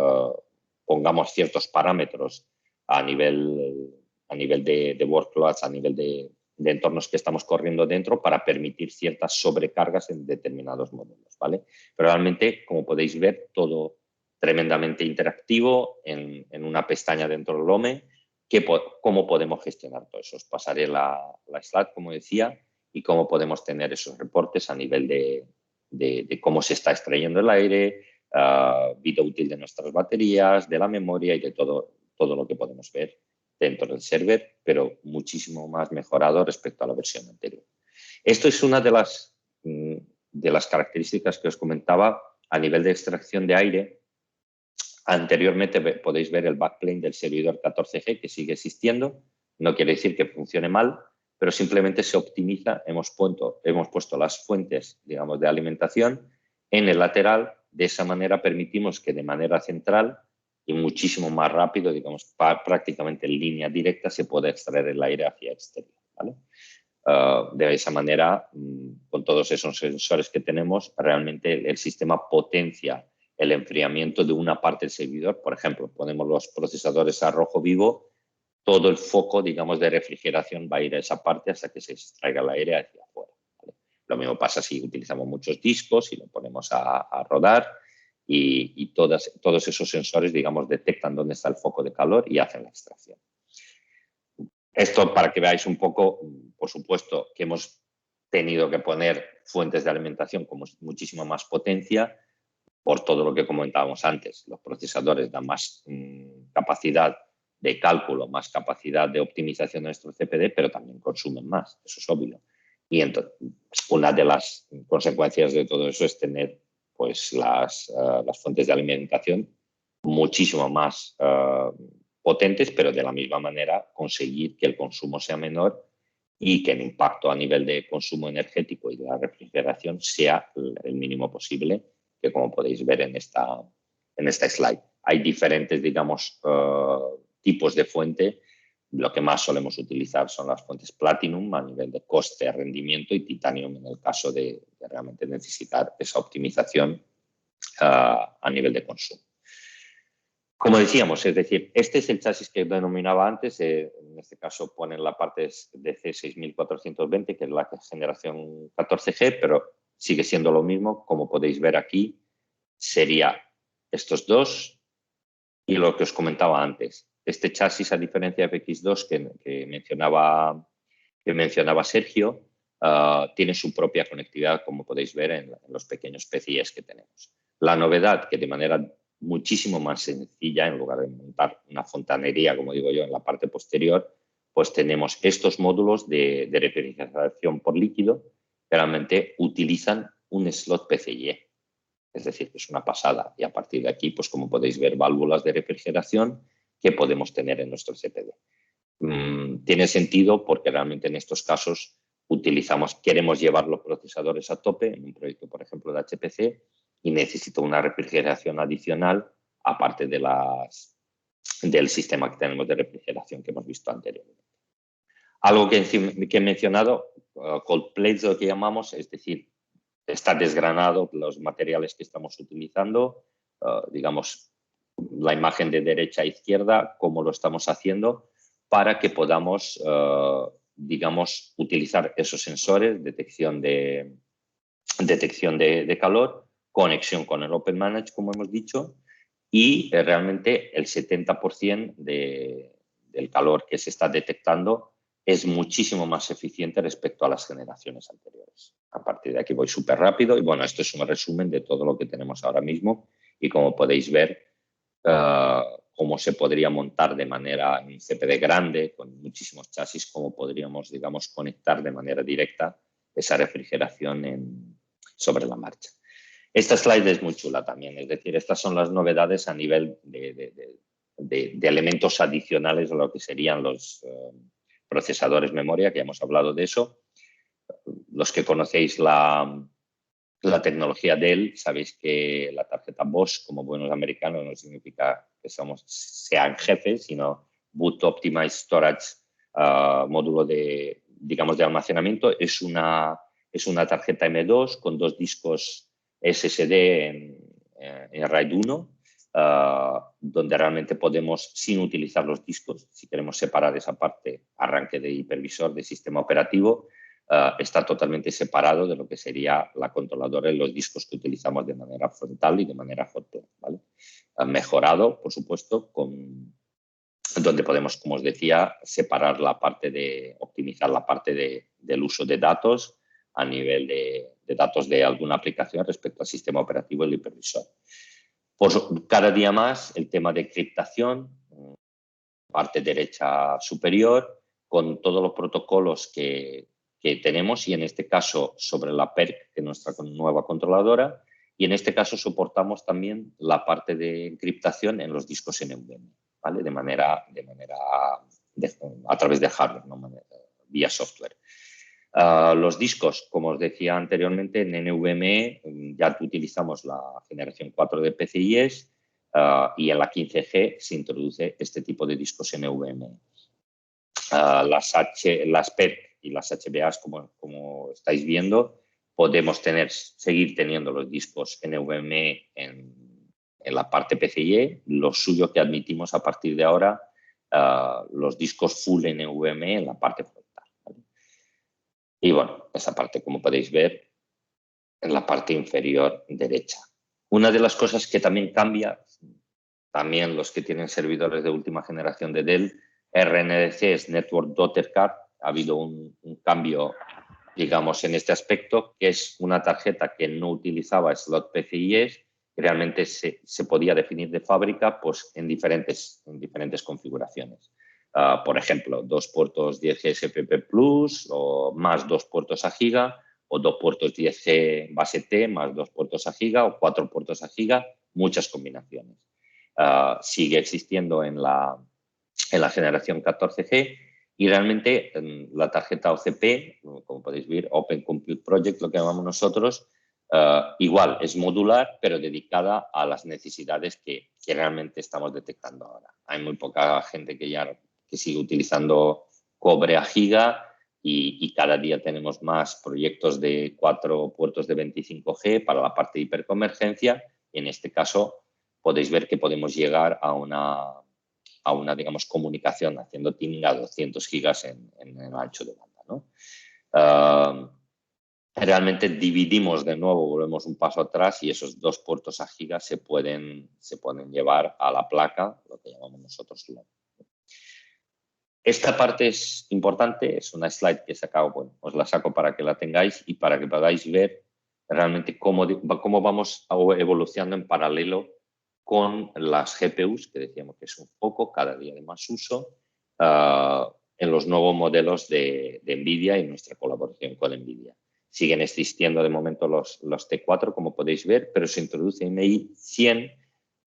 pongamos ciertos parámetros a nivel de workloads, a nivel de entornos que estamos corriendo dentro para permitir ciertas sobrecargas en determinados módulos, ¿vale? Pero realmente, como podéis ver, todo tremendamente interactivo en una pestaña dentro del OME. ¿Cómo podemos gestionar todo eso? Os pasaré la slide, como decía, y cómo podemos tener esos reportes a nivel de cómo se está extrayendo el aire, vida útil de nuestras baterías, de la memoria y de todo lo que podemos ver dentro del server, pero muchísimo más mejorado respecto a la versión anterior. Esto es una de las características que os comentaba a nivel de extracción de aire. Anteriormente podéis ver el backplane del servidor 14G que sigue existiendo. No quiere decir que funcione mal, pero simplemente se optimiza. Hemos puesto las fuentes, digamos, de alimentación en el lateral. De esa manera permitimos que de manera central y muchísimo más rápido, digamos, prácticamente en línea directa, se pueda extraer el aire hacia exterior, ¿vale? De esa manera, con todos esos sensores que tenemos, realmente el sistema potencia el enfriamiento de una parte del servidor. Por ejemplo, ponemos los procesadores a rojo vivo, todo el foco, digamos, de refrigeración va a ir a esa parte hasta que se extraiga el aire hacia afuera, ¿vale? Lo mismo pasa si utilizamos muchos discos y lo ponemos a rodar y todos esos sensores, digamos, detectan dónde está el foco de calor y hacen la extracción. Esto para que veáis un poco, por supuesto, que hemos tenido que poner fuentes de alimentación con muchísima más potencia, por todo lo que comentábamos antes. Los procesadores dan más capacidad de cálculo, más capacidad de optimización de nuestro CPD, pero también consumen más, eso es obvio. Y entonces, una de las consecuencias de todo eso es tener pues, las fuentes de alimentación muchísimo más potentes, pero de la misma manera conseguir que el consumo sea menor y que el impacto a nivel de consumo energético y de la refrigeración sea el mínimo posible, que como podéis ver en esta slide. Hay diferentes, digamos, tipos de fuente. Lo que más solemos utilizar son las fuentes Platinum a nivel de coste, rendimiento, y Titanium en el caso de realmente necesitar esa optimización a nivel de consumo. Como decíamos, es decir, este es el chasis que denominaba antes, en este caso ponen la parte de C6420, que es la generación 14G, pero sigue siendo lo mismo. Como podéis ver aquí, sería estos dos y lo que os comentaba antes. Este chasis, a diferencia de FX2 que mencionaba Sergio, tiene su propia conectividad, como podéis ver en los pequeños PCIes que tenemos. La novedad, que de manera muchísimo más sencilla, en lugar de montar una fontanería, como digo yo, en la parte posterior, pues tenemos estos módulos de refrigeración por líquido que realmente utilizan un slot PCIe. Es decir, que es una pasada. Y a partir de aquí, pues como podéis ver, válvulas de refrigeración que podemos tener en nuestro CPD. Tiene sentido porque realmente en estos casos queremos llevar los procesadores a tope en un proyecto, por ejemplo, de HPC, y necesito una refrigeración adicional aparte del sistema que tenemos de refrigeración que hemos visto anteriormente. Algo que he mencionado, cold plates, lo que llamamos, es decir, está desgranado los materiales que estamos utilizando, digamos, la imagen de derecha a izquierda, cómo lo estamos haciendo para que podamos, digamos, utilizar esos sensores, detección de calor, conexión con el Open Manage, como hemos dicho, y realmente el 70% del calor que se está detectando es muchísimo más eficiente respecto a las generaciones anteriores. A partir de aquí voy súper rápido y bueno, esto es un resumen de todo lo que tenemos ahora mismo y como podéis ver, cómo se podría montar de manera en CPD grande, con muchísimos chasis, cómo podríamos, digamos, conectar de manera directa esa refrigeración sobre la marcha. Esta slide es muy chula también, es decir, estas son las novedades a nivel de elementos adicionales a lo que serían los procesadores memoria, que ya hemos hablado de eso. Los que conocéis la tecnología Dell, sabéis que la tarjeta BOS, como buenos americanos, no significa que sean jefes, sino Boot Optimized Storage, módulo de, digamos, de almacenamiento. Es una tarjeta M2 con 2 discos SSD en RAID 1, donde realmente podemos, sin utilizar los discos, si queremos separar esa parte, arranque de hipervisor de sistema operativo, está totalmente separado de lo que sería la controladora y los discos que utilizamos de manera frontal y de manera hardware, ¿vale? Mejorado, por supuesto, donde podemos, como os decía, separar la parte optimizar la parte del uso de datos a nivel de datos de alguna aplicación respecto al sistema operativo y el hipervisor. Por cada día más, el tema de encriptación, parte derecha superior, con todos los protocolos que tenemos, y en este caso sobre la PERC, que es nuestra nueva controladora, y en este caso soportamos también la parte de encriptación en los discos NVMe, ¿vale? A través de hardware, ¿no? Vía software. Los discos, como os decía anteriormente, en NVMe ya utilizamos la generación 4 de PCIe y en la 15G se introduce este tipo de discos NVMe. Las PERC y las HBAs, como estáis viendo, podemos seguir teniendo los discos NVMe en la parte PCIe. Lo suyo que admitimos a partir de ahora, los discos full NVMe en la parte frontal, ¿vale? Y bueno, esa parte, como podéis ver, en la parte inferior derecha. Una de las cosas que también cambia, también los que tienen servidores de última generación de Dell, RNDC es Network Daughter Card. Ha habido un cambio, digamos, en este aspecto, que es una tarjeta que no utilizaba slot PCIe, que realmente se podía definir de fábrica pues, en diferentes configuraciones. Por ejemplo, 2 puertos 10G SPP Plus o más 2 puertos a giga, o 2 puertos 10G base T más 2 puertos a giga o 4 puertos a giga, muchas combinaciones. Sigue existiendo en la generación 14G, y realmente la tarjeta OCP, como podéis ver, Open Compute Project, lo que llamamos nosotros, igual es modular, pero dedicada a las necesidades que realmente estamos detectando ahora. Hay muy poca gente que sigue utilizando cobre a giga, y cada día tenemos más proyectos de 4 puertos de 25G para la parte de hiperconvergencia. En este caso, podéis ver que podemos llegar a una digamos, comunicación haciendo teaming a 200 gigas en el ancho de banda, ¿no? Realmente dividimos de nuevo, volvemos un paso atrás, y esos 2 puertos a giga se pueden llevar a la placa, lo que llamamos nosotros LON. Esta parte es importante, es una slide que he sacado, bueno, os la saco para que la tengáis y para que podáis ver realmente cómo vamos evolucionando en paralelo con las GPUs, que decíamos que es un foco cada día de más uso, en los nuevos modelos de NVIDIA y nuestra colaboración con NVIDIA. Siguen existiendo de momento los T4, como podéis ver, pero se introduce MI 100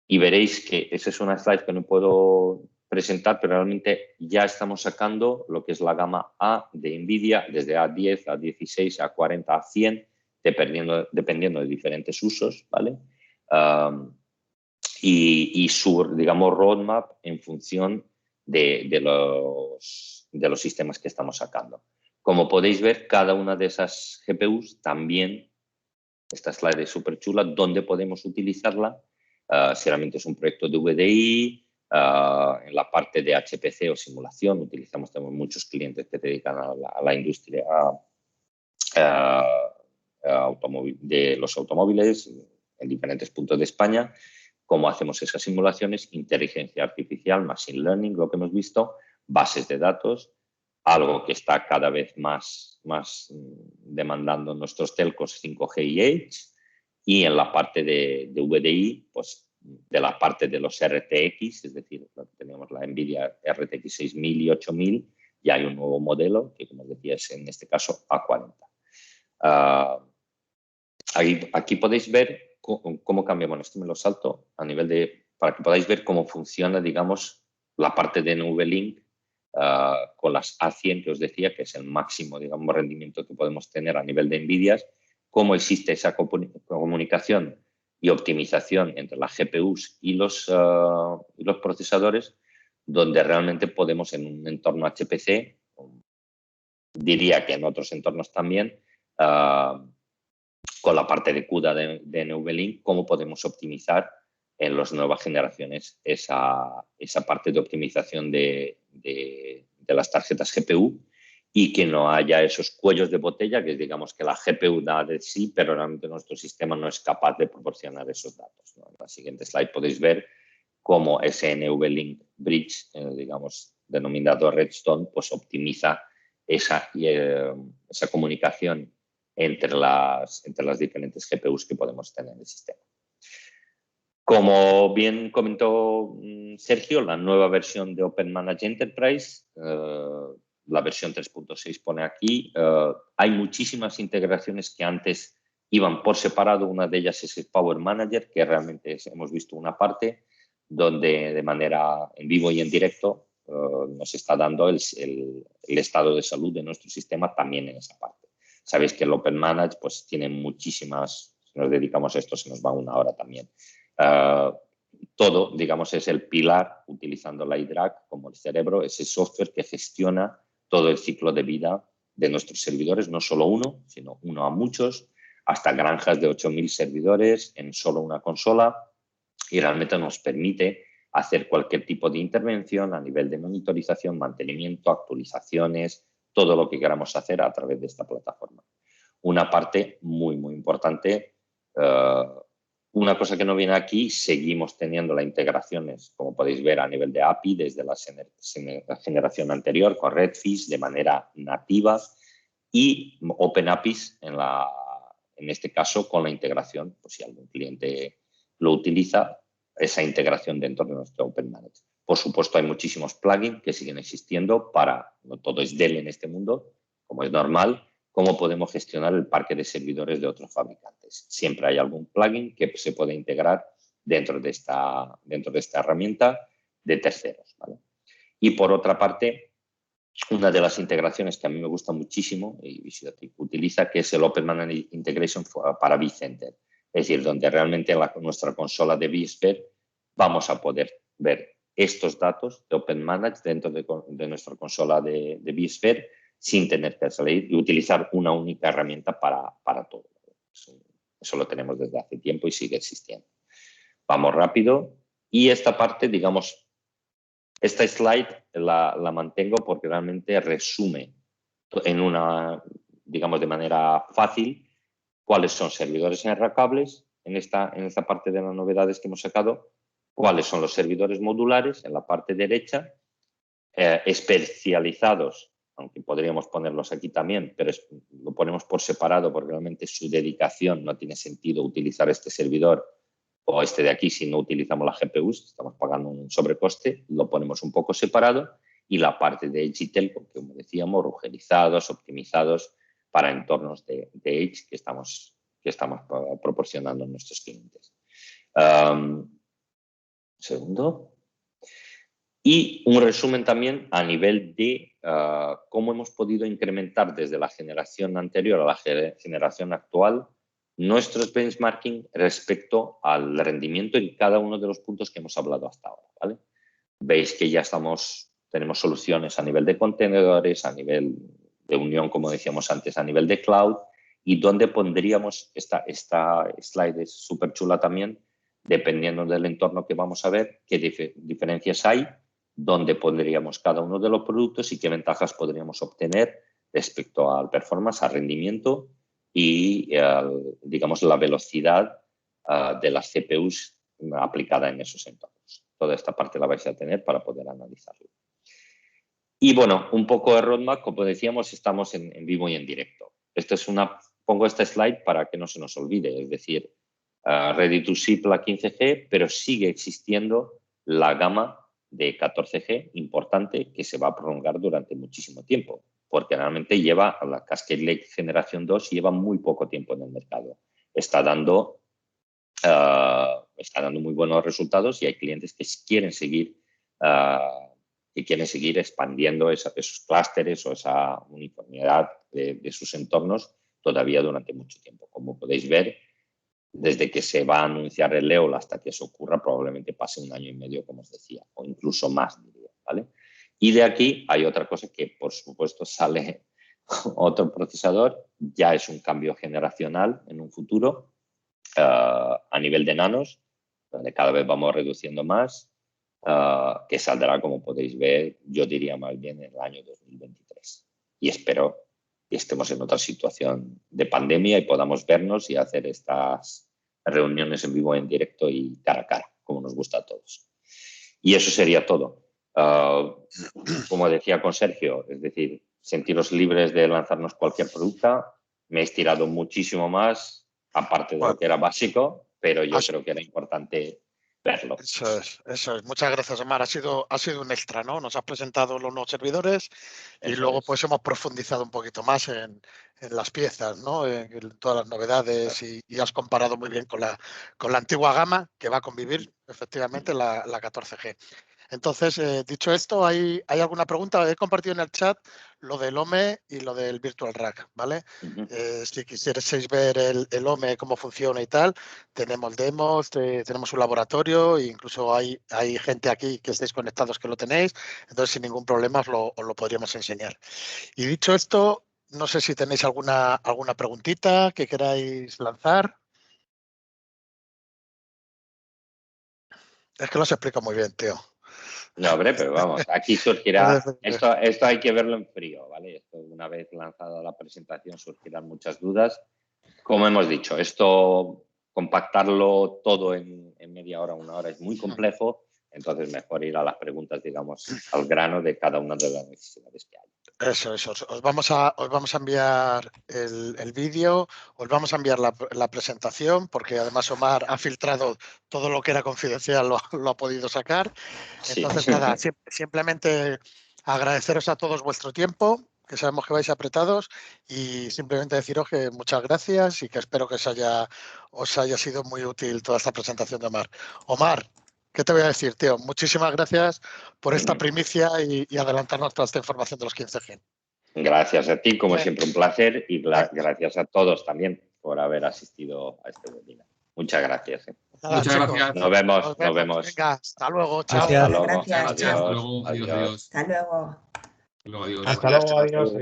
y veréis que esa es una slide que no puedo presentar, pero realmente ya estamos sacando lo que es la gama A de NVIDIA, desde A10, A16, A40, A100, dependiendo de diferentes usos, ¿vale? Y su, digamos, roadmap en función de los sistemas que estamos sacando. Como podéis ver, cada una de esas GPUs también, esta slide es súper chula, dónde podemos utilizarla, si realmente es un proyecto de VDI, en la parte de HPC o simulación, tenemos muchos clientes que se dedican a la industria de los automóviles en diferentes puntos de España. Cómo hacemos esas simulaciones, inteligencia artificial, machine learning, lo que hemos visto, bases de datos, algo que está cada vez más demandando nuestros telcos 5G y Edge, y en la parte de VDI, pues de la parte de los RTX, es decir, tenemos la NVIDIA RTX 6000 y 8000, y hay un nuevo modelo que, como os decía, es en este caso A40. Aquí podéis ver cómo cambia, bueno, esto me lo salto a nivel de, para que podáis ver cómo funciona, digamos, la parte de NVLink con las A100 que os decía, que es el máximo, digamos, rendimiento que podemos tener a nivel de NVIDIA, cómo existe esa comunicación y optimización entre las GPUs y los procesadores, donde realmente podemos en un entorno HPC, diría que en otros entornos también, con la parte de CUDA de NVLink, cómo podemos optimizar en las nuevas generaciones esa parte de optimización de las tarjetas GPU y que no haya esos cuellos de botella que digamos que la GPU da de sí, pero realmente nuestro sistema no es capaz de proporcionar esos datos, ¿no? En la siguiente slide podéis ver cómo ese NVLink Bridge, digamos, denominado Redstone, pues optimiza esa comunicación entre las diferentes GPUs que podemos tener en el sistema. Como bien comentó Sergio, la nueva versión de OpenManage Enterprise, la versión 3.6 pone aquí, hay muchísimas integraciones que antes iban por separado. Una de ellas es el Power Manager, que realmente hemos visto una parte donde de manera en vivo y en directo nos está dando el estado de salud de nuestro sistema también en esa parte. Sabéis que el OpenManage pues, tiene muchísimas, si nos dedicamos a esto se nos va una hora también. Todo, digamos, es el pilar, utilizando la iDRAC como el cerebro, ese software que gestiona todo el ciclo de vida de nuestros servidores, no solo uno, sino uno a muchos, hasta granjas de 8000 servidores en solo una consola, y realmente nos permite hacer cualquier tipo de intervención a nivel de monitorización, mantenimiento, actualizaciones, todo lo que queramos hacer a través de esta plataforma. Una parte muy, muy importante. Una cosa que no viene aquí, seguimos teniendo las integraciones, como podéis ver, a nivel de API desde la generación anterior con Redfish de manera nativa y OpenAPIs en este caso con la integración, pues si algún cliente lo utiliza, esa integración dentro de nuestro OpenManage. Por supuesto, hay muchísimos plugins que siguen existiendo para, no todo es Dell en este mundo, como es normal, cómo podemos gestionar el parque de servidores de otros fabricantes. Siempre hay algún plugin que se puede integrar dentro de esta herramienta de terceros, ¿vale? Y por otra parte, una de las integraciones que a mí me gusta muchísimo y Visiotech utiliza, que es el OpenManage Integration para vCenter. Es decir, donde realmente en nuestra consola de vSphere vamos a poder ver estos datos de OpenManage dentro de nuestra consola de vSphere sin tener que salir y utilizar una única herramienta para todo. Eso lo tenemos desde hace tiempo y sigue existiendo. Vamos rápido. Y esta parte, digamos, esta slide la mantengo porque realmente resume en una, digamos, de manera fácil cuáles son servidores enracables en esta parte de las novedades que hemos sacado, cuáles son los servidores modulares en la parte derecha, especializados, aunque podríamos ponerlos aquí también, pero lo ponemos por separado porque realmente su dedicación no tiene sentido utilizar este servidor o este de aquí si no utilizamos la GPUs, estamos pagando un sobrecoste, lo ponemos un poco separado, y la parte de Edge y Telco, como decíamos, rugerizados, optimizados para entornos de Edge que estamos proporcionando a nuestros clientes. Segundo. Y un resumen también a nivel de cómo hemos podido incrementar desde la generación anterior a la generación actual nuestros benchmarking respecto al rendimiento en cada uno de los puntos que hemos hablado hasta ahora, ¿vale? Veis que ya tenemos soluciones a nivel de contenedores, a nivel de unión, como decíamos antes, a nivel de cloud, y dónde pondríamos esta slide es súper chula también, dependiendo del entorno que vamos a ver, qué diferencias hay, dónde pondríamos cada uno de los productos y qué ventajas podríamos obtener respecto al performance, al rendimiento y, digamos, la velocidad de las CPUs aplicada en esos entornos. Toda esta parte la vais a tener para poder analizarlo. Y bueno, un poco de roadmap, como decíamos, estamos en vivo y en directo. Pongo esta slide para que no se nos olvide, es decir, ready to ship la 15G, pero sigue existiendo la gama de 14G importante que se va a prolongar durante muchísimo tiempo, porque realmente la Cascade Lake generación 2 lleva muy poco tiempo en el mercado. Está dando muy buenos resultados y hay clientes que quieren seguir expandiendo esos clústeres o esa uniformidad de sus entornos todavía durante mucho tiempo. Como podéis ver, desde que se va a anunciar el EOL hasta que eso ocurra, probablemente pase 1 año y medio, como os decía, o incluso más, diría, ¿vale? Y de aquí hay otra cosa que, por supuesto, sale otro procesador, ya es un cambio generacional en un futuro a nivel de nanos, donde cada vez vamos reduciendo más, que saldrá, como podéis ver, yo diría más bien en el año 2023. Y espero que estemos en otra situación de pandemia y podamos vernos y hacer estas reuniones en vivo, en directo y cara a cara, como nos gusta a todos. Y eso sería todo. Como decía con Sergio, es decir, sentiros libres de lanzarnos cualquier producto. Me he estirado muchísimo más, aparte de lo que era básico, pero yo creo que era importante verlo. Eso es. Muchas gracias, Omar. Ha sido un extra, ¿no? Nos has presentado los nuevos servidores y luego pues hemos profundizado un poquito más en las piezas, ¿no? En todas las novedades y has comparado muy bien con la antigua gama que va a convivir efectivamente la 14G. Entonces, dicho esto, ¿hay alguna pregunta? He compartido en el chat lo del OME y lo del Virtual Rack, ¿vale? Si quisierais ver el OME, cómo funciona y tal, tenemos demos, tenemos un laboratorio e incluso hay gente aquí que estéis conectados que lo tenéis, entonces sin ningún problema os lo podríamos enseñar. Y dicho esto, no sé si tenéis alguna preguntita que queráis lanzar. Es que lo has explicado muy bien, tío. No, hombre, pero vamos, aquí surgirá, esto hay que verlo en frío, ¿vale? Esto, una vez lanzada la presentación, surgirán muchas dudas. Como hemos dicho, esto, compactarlo todo en media hora, 1 hora es muy complejo, entonces mejor ir a las preguntas, digamos, al grano de cada una de las necesidades que hay. Eso. Os vamos a enviar el vídeo, os vamos a enviar la presentación, porque además Omar ha filtrado todo lo que era confidencial, lo ha podido sacar. Entonces, nada, simplemente agradeceros a todos vuestro tiempo, que sabemos que vais apretados, y simplemente deciros que muchas gracias y que espero que os haya sido muy útil toda esta presentación de Omar. Omar, ¿qué te voy a decir, tío? Muchísimas gracias por esta primicia y adelantarnos toda esta información de los 15G. Gracias a ti, como siempre, un placer, y gracias a todos también por haber asistido a este webinar. Muchas gracias. Nada, muchas chicos, gracias. Nos vemos. Venga, hasta luego. Chao. Gracias. Hasta luego. Gracias. Adiós. Hasta luego. Adiós. Hasta luego. Hasta luego. Adiós. Hasta luego, adiós.